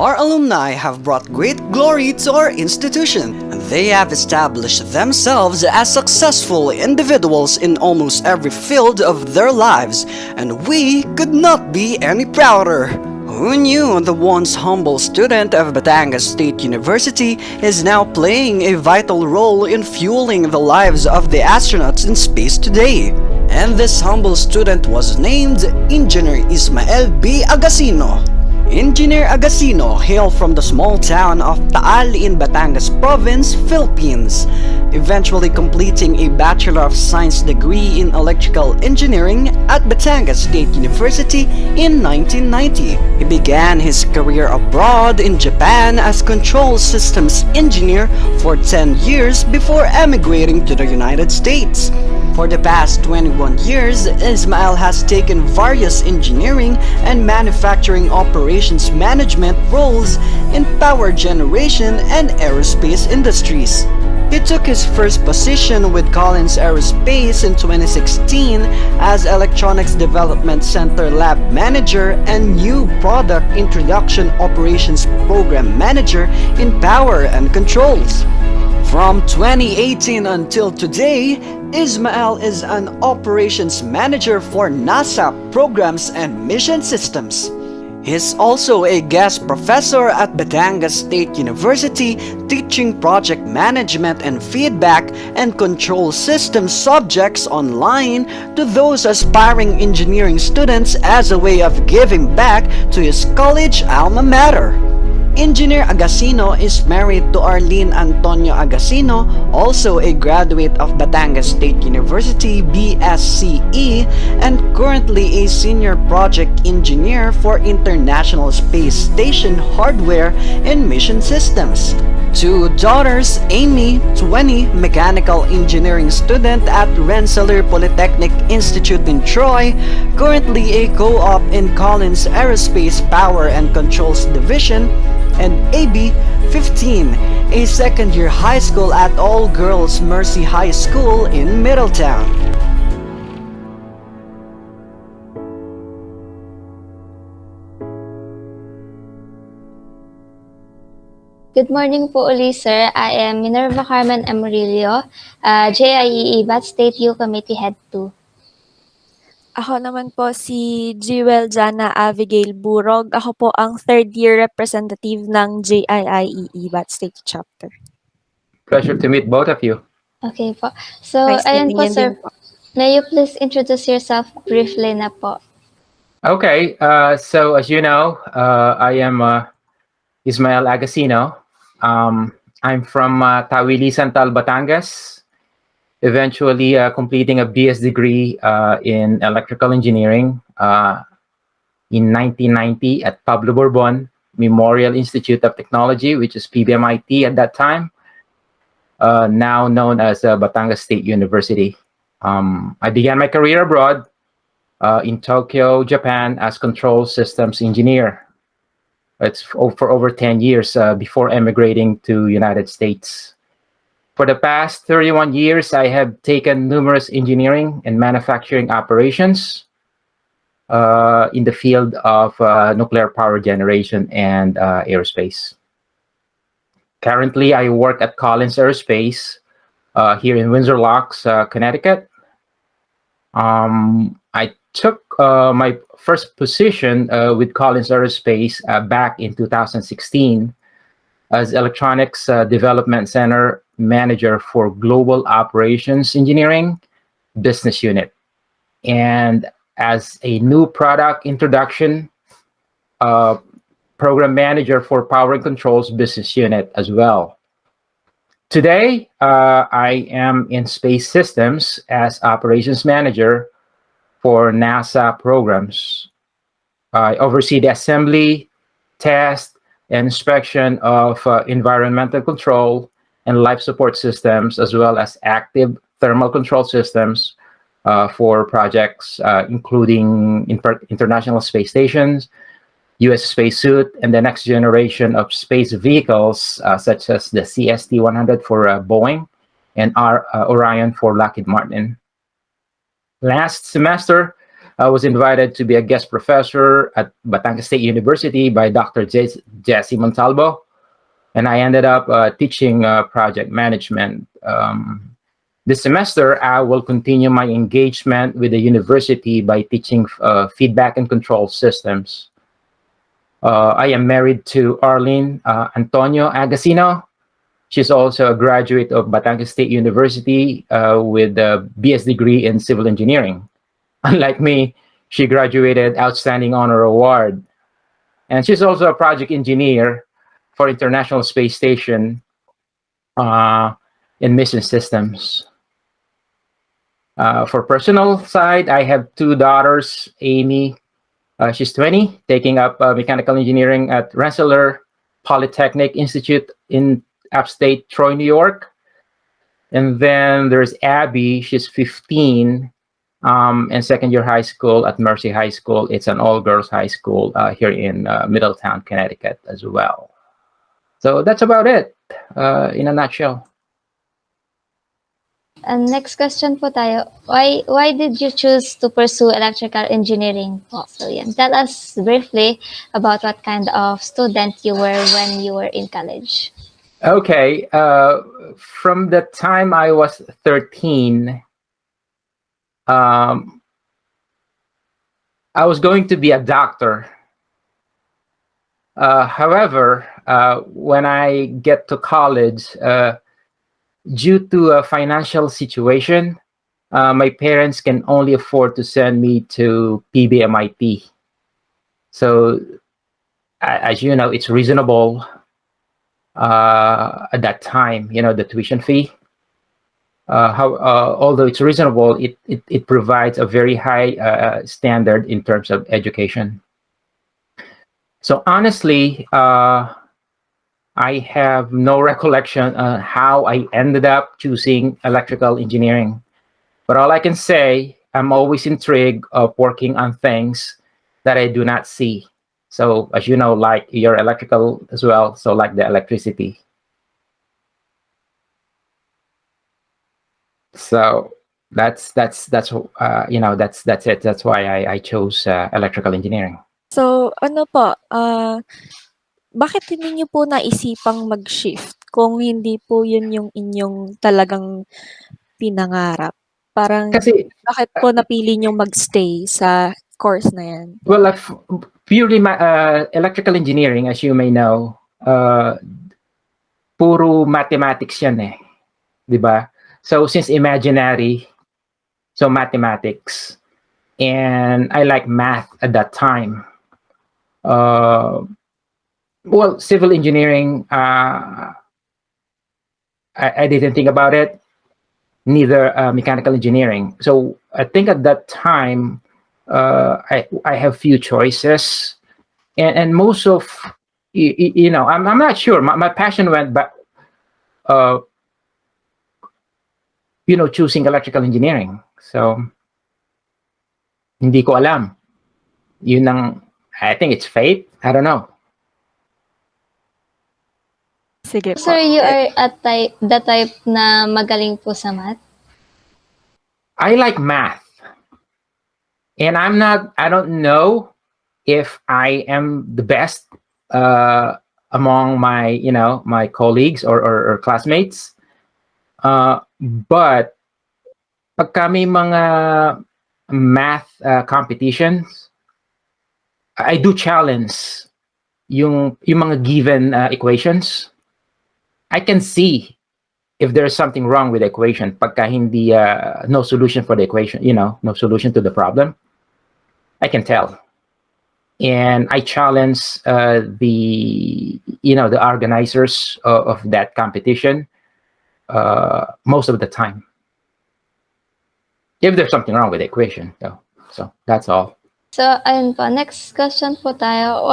Our alumni have brought great glory to our institution. They have established themselves as successful individuals in almost every field of their lives, and we could not be any prouder. Who knew the once humble student of Batangas State University is now playing a vital role in fueling the lives of the astronauts in space today? And this humble student was named Engineer Ismael B. Agacino. Engineer Agacino hailed from the small town of Taal in Batangas Province, Philippines, eventually completing a Bachelor of Science degree in Electrical Engineering at Batangas State University in 1990. He began his career abroad in Japan as Control Systems Engineer for 10 years before emigrating to the United States. For the past 21 years, Ismael has taken various engineering and manufacturing operations management roles in power generation and aerospace industries. He took his first position with Collins Aerospace in 2016 as Electronics Development Center Lab Manager and New Product Introduction Operations Program Manager in Power and Controls. From 2018 until today, Ismael is an Operations Manager for NASA Programs and Mission Systems. He's also a guest professor at Batangas State University, teaching project management and feedback and control system subjects online to those aspiring engineering students as a way of giving back to his college alma mater. Engineer Agacino is married to Arlene Antonio Agacino, also a graduate of Batangas State University BSCE and currently a senior project engineer for International Space Station Hardware and Mission Systems. Two daughters, Amy, 20, mechanical engineering student at Rensselaer Polytechnic Institute in Troy, currently a co-op in Collins Aerospace Power and Controls Division, and AB, 15, a second-year high school at all-girls Mercy High School in Middletown. Good morning po uli, sir. I am Minerva Carmen Amarillo, JIEE State U Committee Head 2. Ako naman po si 𝗕𝗲𝗲𝗰𝘶 Abigail Burog. Ako po ang third-year representative ng JIIEE State Chapter. Pleasure to meet both of you. Okay po. So, Nice ayan meeting po, you sir. din po. May you please introduce yourself briefly na po? Okay, so as you know, I am Ismael Agacino. I'm from 𝗕𝗏𝗰𝗵𝗃, Batangas, eventually completing a BS degree in electrical engineering in 1990 at 𝗕𝗏𝗵𝗵𝗶 Memorial Institute of Technology, which is PBMIT at that time, now known as Batangas State University. I began my career abroad in Tokyo, Japan as control systems engineer. It's for over 10 years before emigrating to United States. For the past 31 years, I have taken numerous engineering and manufacturing operations in the field of nuclear power generation and aerospace. Currently, I work at Collins Aerospace here in Windsor Locks, Connecticut. I took my first position with Collins Aerospace back in 2016 as Electronics Development Center Manager for Global Operations Engineering Business Unit, and as a new product introduction Program Manager for Power and Controls Business Unit as well. Today, I am in Space Systems as Operations Manager for NASA programs. I oversee the assembly, test, and inspection of environmental control and life support systems, as well as active thermal control systems for projects including International Space Stations, U.S. spacesuit, and the next generation of space vehicles, such as the CST-100 for Boeing and Orion for Lockheed Martin. Last semester, I was invited to be a guest professor at Batangas State University by Dr. 𝗕𝗫𝗲𝗰𝗵𝗹𝗃, and I ended up teaching project management. This semester, I will continue my engagement with the university by teaching feedback and control systems. I am married to Arlene Antonio Agacino. She's also a graduate of Batangas State University with a BS degree in civil engineering. Unlike me, she graduated Outstanding Honor Award. And she's also a project engineer for International Space Station in mission systems. For personal side, I have two daughters. Amy, she's 20, taking up mechanical engineering at Rensselaer Polytechnic Institute in upstate Troy, New York. And then there's Abby, she's 15, in second year high school at Mercy High School. It's an all-girls high school here in Middletown, Connecticut as well. So that's about it in a nutshell. And next question po tayo. Why did you choose to pursue electrical engineering po? So yan, tell us briefly about what kind of student you were when you were in college. Okay, from the time I was 13, I was going to be a doctor. However, when I get to college, due to a financial situation, my parents can only afford to send me to PBMIT. So, as you know, it's reasonable at that time, you know, the tuition fee. Although it's reasonable, it provides a very high standard in terms of education. So honestly, I have no recollection on how I ended up choosing electrical engineering. But all I can say, I'm always intrigued of working on things that I do not see. So as you know, like you're electrical as well, so like the electricity. So that's you know, that's it. That's why I chose electrical engineering. So, ano po, bakit hindi niyo po naisipang mag-shift kung hindi po yun yung inyong talagang pinangarap? Parang, Kasi bakit po napili niyong mag-stay sa course na yan? well, purely electrical engineering, as you may know, puro mathematics yan eh, di ba? So since imaginary, so mathematics, and I like math at that time. Well, civil engineering, I didn't think about it. Neither mechanical engineering. So I think at that time, I have few choices, and most of you know, I'm not sure. My passion went back, you know, choosing electrical engineering. So hindi ko alam. Yun ang, I think it's fate. I don't know. Sige po. Sir, you are the type na magaling po sa math? I like math. And I don't know if I am the best among my, you know, my colleagues or classmates. But pagka may mga math competitions, I do challenge yung mga given equations. I can see if there's something wrong with the equation. Pagka hindi no solution for the equation, you know, no solution to the problem, I can tell. And I challenge the organizers of that competition most of the time. If there's something wrong with the equation, though. So that's all. So, ayun po. Next question po tayo.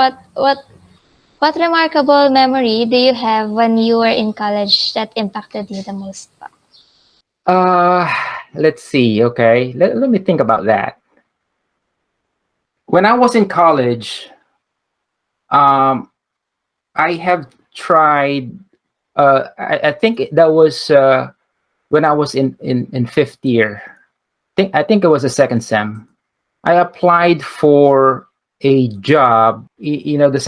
What remarkable memory do you have when you were in college that impacted you the most? Let's see. Okay, let me think about that. When I was in college, I have tried. I think that was when I was in fifth year. I think it was a second sem. I applied for a job, the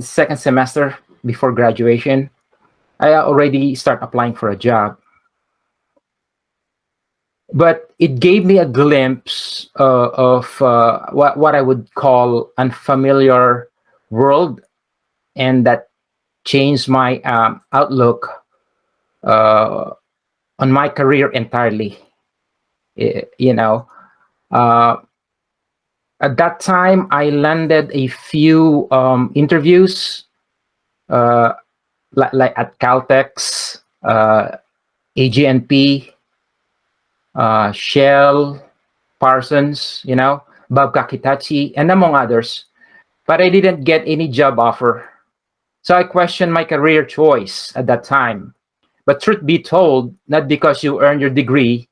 second semester before graduation. I already start applying for a job. But it gave me a glimpse of what I would call unfamiliar world, and that changed my outlook on my career entirely. You know, at that time, I landed a few interviews, like at Caltex, AGNP, Shell, Parsons, Babka Hitachi, and among others. But I didn't get any job offer. So I questioned my career choice at that time. But truth be told, not because you earn your degree,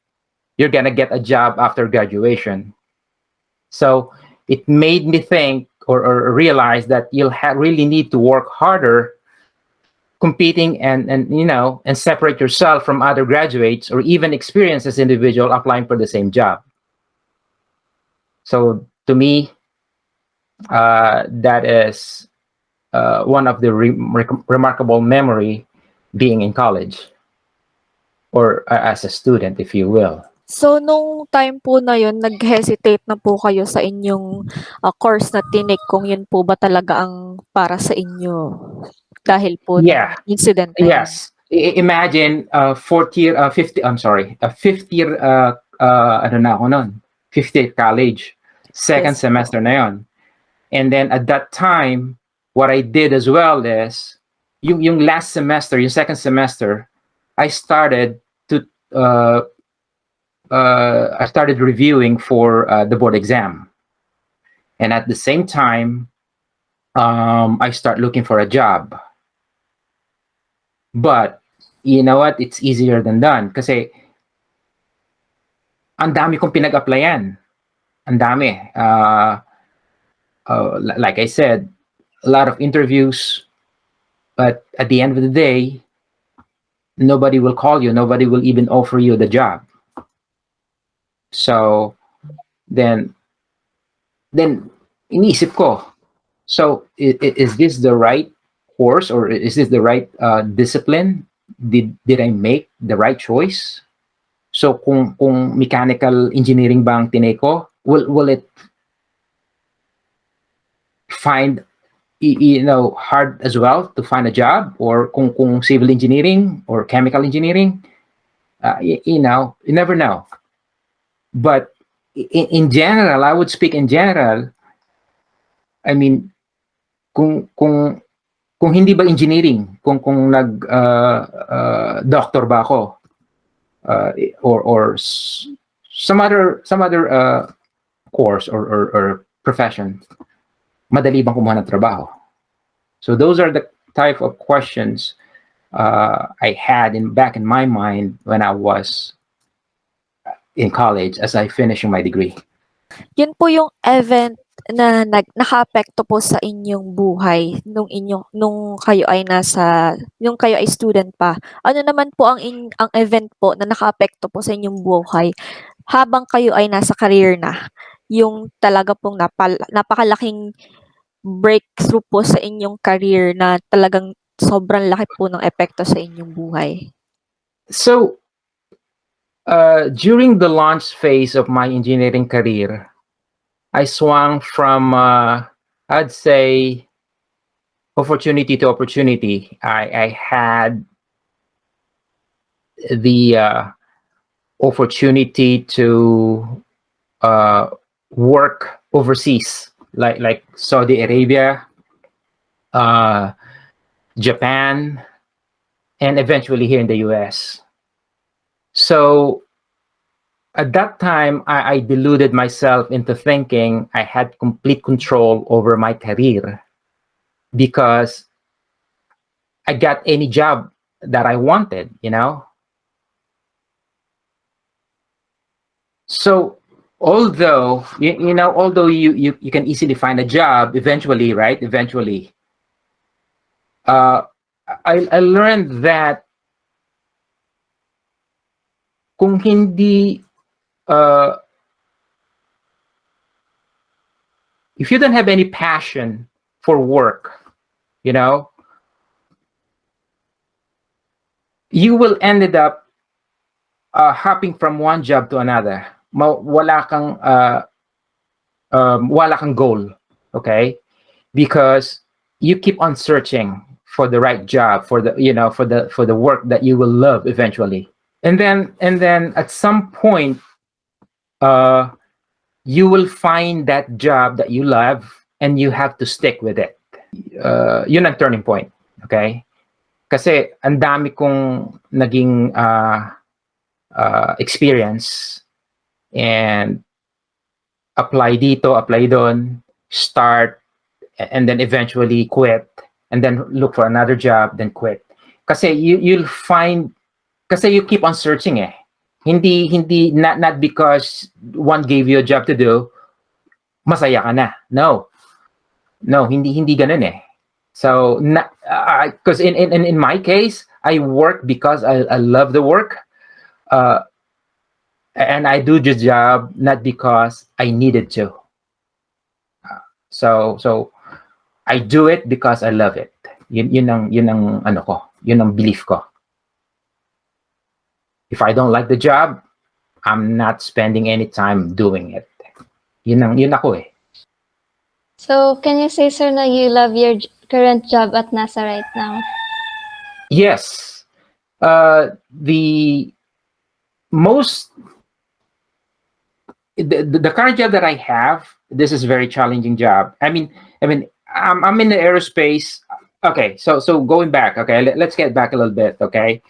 you're gonna get a job after graduation. So it made me think or realize that you'll really need to work harder competing and separate yourself from other graduates or even experienced individual applying for the same job. So to me, that is one of the remarkable memory being in college, or as a student, if you will. So, nung time po na yun, nag-hesitate na po kayo sa inyong course na tinik kung yun po ba talaga ang para sa inyo dahil po Yeah. ng incident na yun. Yes. Imagine fifth year, ano na ako nun, fifth year college, second Yes. semester na yon. And then at that time, what I did as well is, yung last semester, yung second semester, I started reviewing for the board exam. And at the same time, I start looking for a job. But you know what? It's easier than done. Kasi ang dami kong pinag-applyan. Ang dami. Like I said, a lot of interviews. But at the end of the day, nobody will call you. Nobody will even offer you the job. So then iniisip ko, so is this the right course, or is this the right discipline? Did I make the right choice? So kung mechanical engineering ba ang tinake ko, will it find hard as well to find a job? Or kung civil engineering or chemical engineering, you never know. But in general, I would speak in general. I mean, kung hindi ba engineering, kung doctor ba ako, or some other course or profession, madali bang kumuha ng trabaho? So those are the type of questions I had back in my mind when I was in college as I finishing my degree. Yun po yung event na nakaapekto po sa inyong buhay nung kayo ay student pa. Ano naman po ang event po na nakaapekto po sa inyong buhay habang kayo ay nasa career na? Yung talaga pong napakalaking breakthrough po sa inyong career na talagang sobrang laki po ng epekto sa inyong buhay. So during the launch phase of my engineering career, I swung from, I'd say, opportunity to opportunity. I had the opportunity to work overseas, like Saudi Arabia, Japan, and eventually here in the US. So at that time, I deluded myself into thinking I had complete control over my career because I got any job that I wanted, So although you can easily find a job eventually, right? Eventually, I learned that kung hindi if you don't have any passion for work, you know, you will ended up hopping from one job to another. Wala kang goal, okay? Because you keep on searching for the right job, for the, you know, for the work that you will love eventually. And then at some point, you will find that job that you love and you have to stick with it. Yun ang turning point, okay? Kasi ang dami kong naging experience, and apply dito, apply doon, start, and then eventually quit, and then look for another job, then quit. Kasi you'll find, kasi you keep on searching eh. Hindi not because one gave you a job to do, masaya ka na. No, hindi ganun eh. So, because in my case, I work because I love the work, and I do the job not because I needed to. So I do it because I love it. Yun ang ano ko, yun ang belief ko. If I don't like the job, I'm not spending any time doing it. Yun ako eh. So, can you say, sir, na you love your current job at NASA right now? Yes. The current job that I have, this is a very challenging job. I mean, I'm in the aerospace. Okay, so going back. Okay, let's get back a little bit. Okay,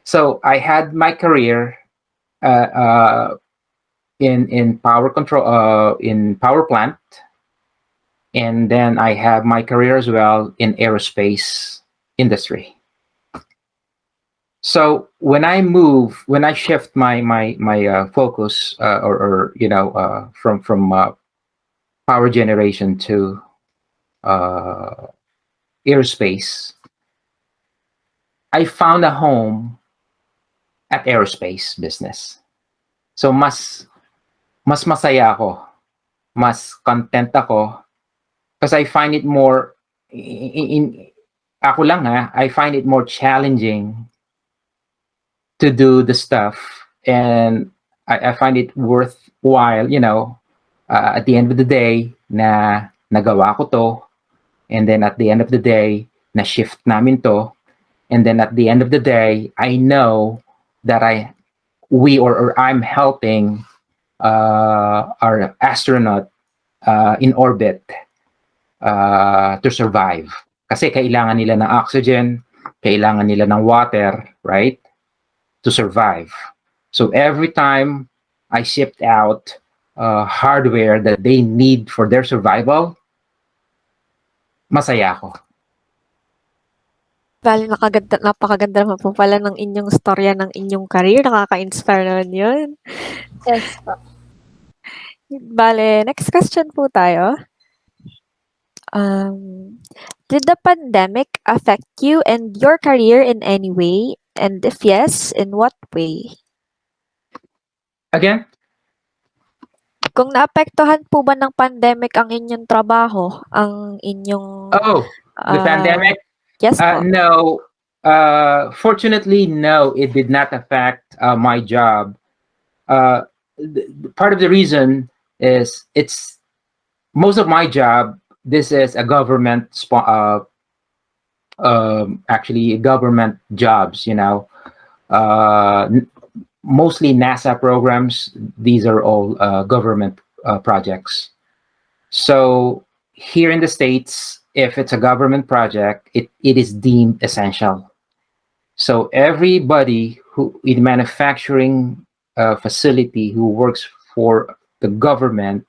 so I had my career in power control, in power plant, and then I have my career as well in aerospace industry. So when I shift my focus, or you know, from power generation to aerospace, I found a home at aerospace business. So mas masaya ako, mas content ako, because I find it more ako lang I find it more challenging to do the stuff, and I find it worthwhile, you know, at the end of the day na nagawa ko to, and then at the end of the day na shift namin to, and then at the end of the day I know that I'm helping our astronaut in orbit to survive, kasi kailangan nila ng oxygen, kailangan nila ng water, right, to survive. So every time I shipped out hardware that they need for their survival, masaya ako. Bali, napakaganda naman po pala ng inyong storya ng inyong career. Nakaka-inspire naman yun. Yes po. Bale, next question po tayo. Did the pandemic affect you and your career in any way? And if yes, in what way? Again? Kung naapektuhan po ba ng pandemic ang inyong trabaho, ang inyong... The pandemic? Yes po. No. Fortunately, no, it did not affect my job. Part of the reason is it's most of my job. This is a government actually government jobs. You know, mostly NASA programs. These are all government projects. So here in the States, if it's a government project, it is deemed essential. So everybody who in manufacturing facility who works for the government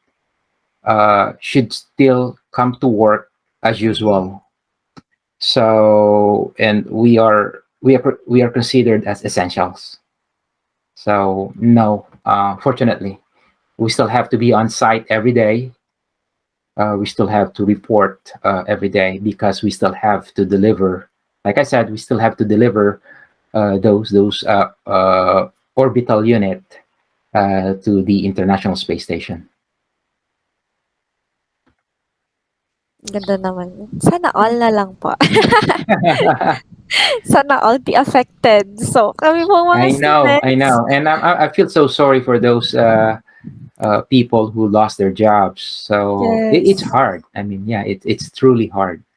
should still come to work as usual. So, and we are considered as essentials. So no, fortunately, we still have to be on site every day. We still have to report every day because we still have to deliver. Like I said, we still have to deliver those orbital unit to the International Space Station. Ganda naman yun. Sana all na lang po. Sana all be affected. So, kami po mga I know, I students. know, and I feel so sorry for those people who lost their jobs. So it's Yes. hard. I mean, yeah, it's truly hard.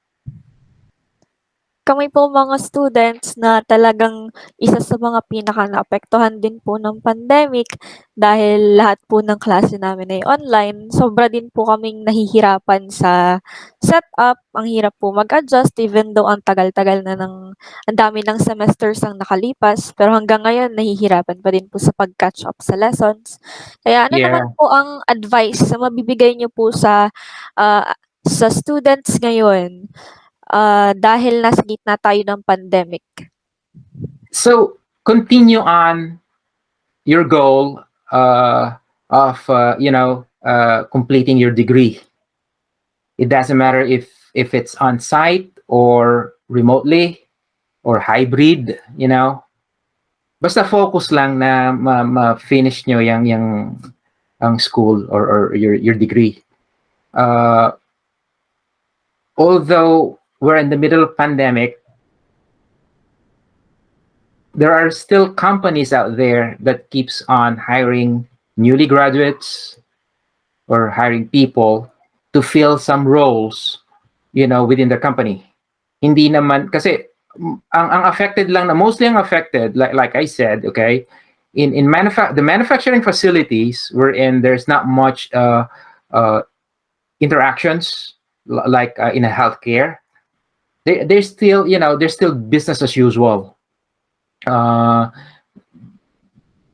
Kami po mga students na talagang isa sa mga pinaka-naapektuhan din po ng pandemic dahil lahat po ng klase namin ay online. Sobra din po kaming nahihirapan sa setup. Ang hirap po mag-adjust even though ang tagal-tagal na ang dami ng semesters ang nakalipas. Pero hanggang ngayon, nahihirapan pa din po sa pag-catch up sa lessons. Kaya ano naman Yeah. po ang advice na mabibigay niyo po sa students ngayon dahil nasa gitna tayo ng pandemic? So continue on your goal of completing your degree. It doesn't matter if it's on site or remotely or hybrid. Basta focus lang na ma-finish nyo yung ang school or your degree. Although we're in the middle of pandemic, there are still companies out there that keeps on hiring newly graduates or hiring people to fill some roles, within the company. Hindi naman kasi ang affected lang na mostly ang affected, like I said, okay, in the manufacturing facilities wherein there's not much interactions like in a healthcare. There's still business as usual.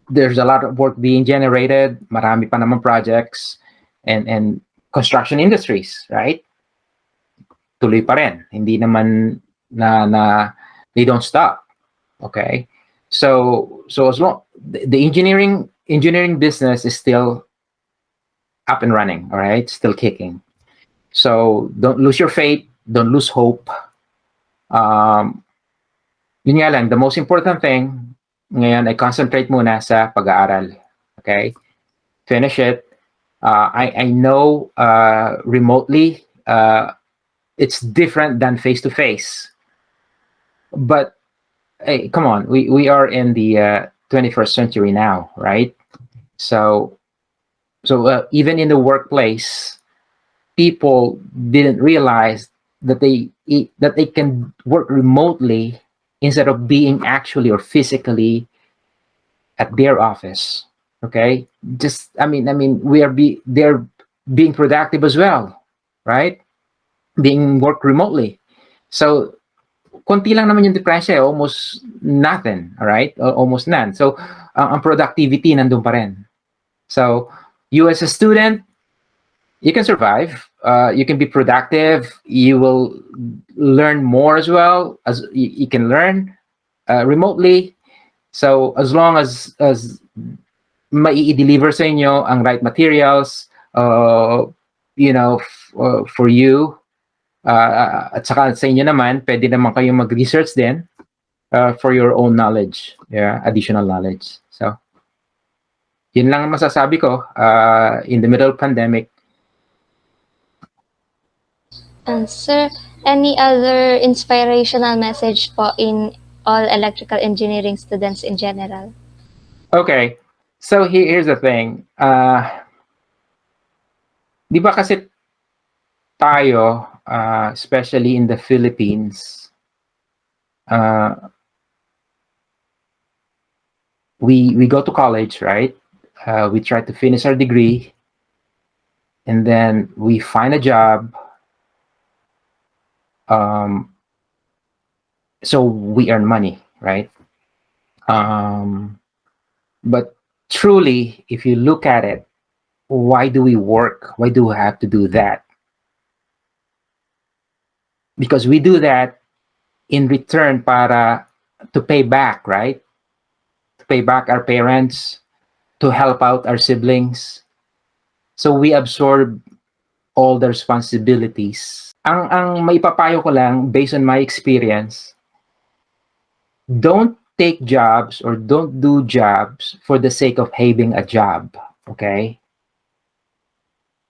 There's a lot of work being generated, marami pa naman projects, and construction industries, right? Tuloy pa rin. Hindi naman na they don't stop. Okay? So as long the engineering business is still up and running, all right? Still kicking. So don't lose your faith, don't lose hope. Yun nga lang, the most important thing ngayon ay concentrate muna sa pag-aaral. Okay? Finish it. I know remotely it's different than face-to-face. But hey, come on, we are in the 21st century now, right? So even in the workplace, people didn't realize that they can work remotely instead of being actually or physically at their office. Okay, I mean they're being productive as well, right? Being work remotely. So konti lang naman yung diferensya, almost nothing, all right? Almost none. So ang productivity nandun pa rin. So you as a student, you can survive. You can be productive. You will learn more as well as you can learn remotely. So as long as mai-deliver sa inyo ang right materials, for you, at saka sa inyo naman, pwede naman kayong mag-research din for your own knowledge, additional knowledge. So yun lang ang masasabi ko in the middle of pandemic. And sir, any other inspirational message po in all electrical engineering students in general? Okay, so here's the thing. Di ba kasi tayo, especially in the Philippines, we go to college, right? We try to finish our degree, and then we find a job. So we earn money, right? But truly, if you look at it, why do we work? Why do we have to do that? Because we do that in return to pay back, right? To pay back our parents, to help out our siblings. So we absorb all the responsibilities. Ang maipapayo ko lang, based on my experience, don't take jobs or don't do jobs for the sake of having a job, okay?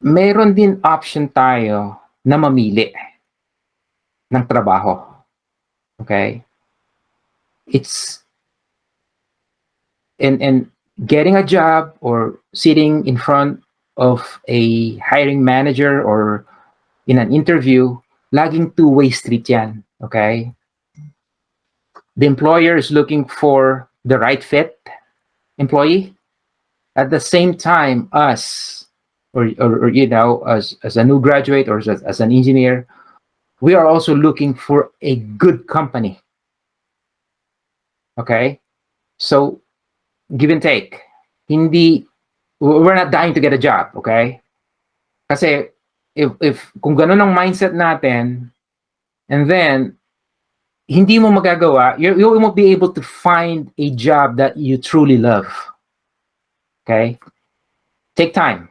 Meron din option tayo na mamili ng trabaho. Okay? It's and getting a job or sitting in front of a hiring manager or in an interview, laging two-way street yan. Okay? The employer is looking for the right fit employee. At the same time, us, or you know, as a new graduate or as an engineer, we are also looking for a good company. Okay? So, give and take. We're not dying to get a job, okay? Kasi, if kung ganun ang mindset natin, and then, hindi mo magagawa, you won't be able to find a job that you truly love. Okay? Take time.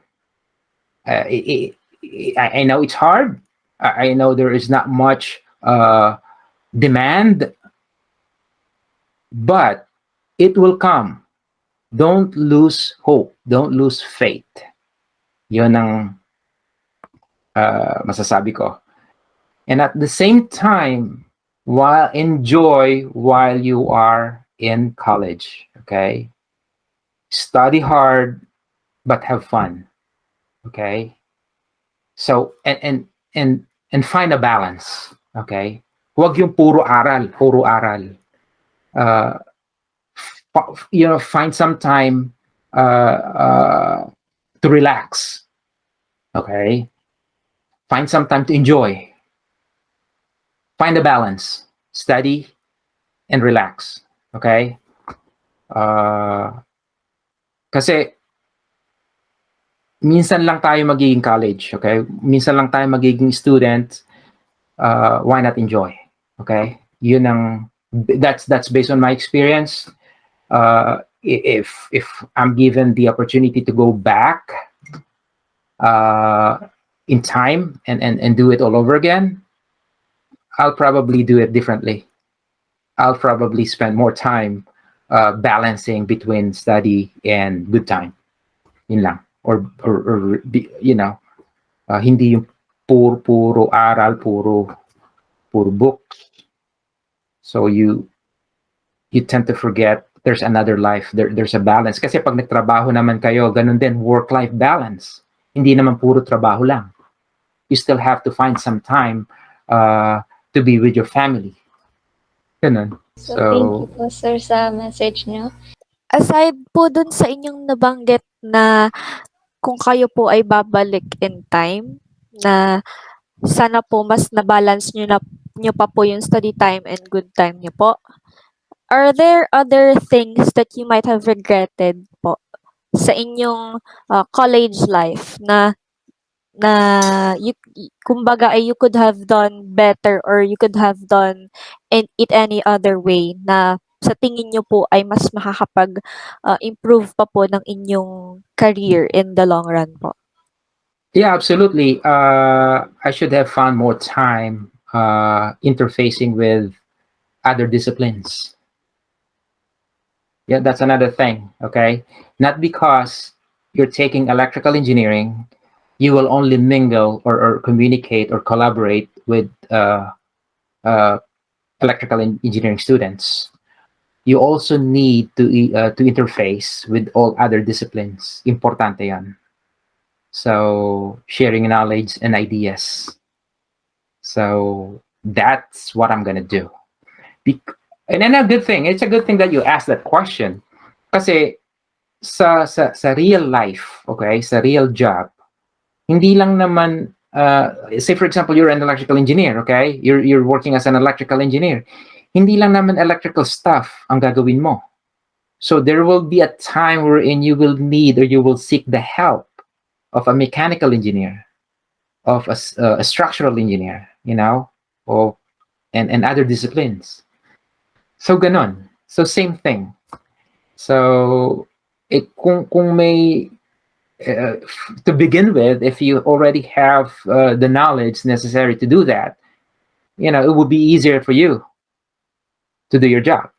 I know it's hard. I know there is not much demand, but it will come. Don't lose hope. Don't lose faith. Yun ang masasabi ko. And at the same time, enjoy while you are in college. Okay? Study hard, but have fun. Okay? So, and find a balance. Okay? Huwag yung puro aral. You know, find some time to relax. Okay? Find some time to enjoy. Find a balance. Study and relax. Okay? Kasi minsan lang tayo magiging college, okay? Minsan lang tayo magiging student. Why not enjoy? Okay? That's based on my experience. If I'm given the opportunity to go back in time and do it all over again, I'll probably do it differently. I'll probably spend more time balancing between study and good time. Yun lang. Or you know, hindi yung puro aral, puro books. So you tend to forget there's another life. There's a balance. Kasi pag nagtrabaho naman kayo, ganun din, work-life balance. Hindi naman puro trabaho lang. You still have to find some time to be with your family. Ganun. So, thank you po, sir, sa message nyo. Aside po dun sa inyong nabanggit na kung kayo po ay babalik in time, na sana po mas na-balance nyo pa po yung study time and good time nyo po. Are there other things that you might have regretted po sa inyong college life na kumbaga ay you could have done better or you could have done it any other way na sa tingin nyo po ay mas makakapag-improve pa po ng inyong career in the long run po? Yeah, absolutely. I should have found more time interfacing with other disciplines. Yeah, that's another thing, okay? Not because you're taking electrical engineering, you will only mingle or communicate or collaborate with electrical engineering students. You also need to interface with all other disciplines. Importante yan. So, sharing knowledge and ideas. So, that's what I'm gonna do. And then a good thing, it's a good thing that you asked that question. Kasi sa real life, okay, sa real job, hindi lang naman, say for example, you're an electrical engineer, okay? You're working as an electrical engineer. Hindi lang naman electrical stuff ang gagawin mo. So there will be a time wherein you will need or you will seek the help of a mechanical engineer, of a structural engineer, you know, and other disciplines. So ganon. So same thing. So kung may to begin with, if you already have the knowledge necessary to do that, you know, it would be easier for you to do your job.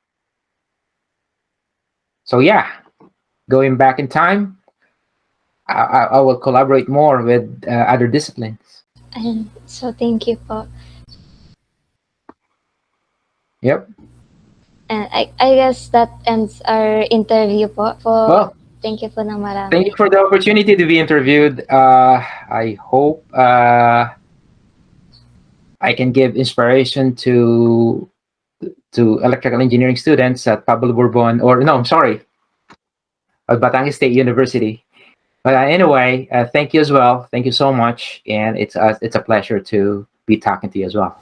So yeah, going back in time, I will collaborate more with other disciplines. And so thank you po. Yep. And I guess that ends our interview po. Well, Thank you po ng marami. thank you for the opportunity to be interviewed. I hope I can give inspiration to electrical engineering students at Pablo Bourbon, or no, I'm sorry, at Batangas State University. But anyway, thank you as well. Thank you so much, and it's a pleasure to be talking to you as well.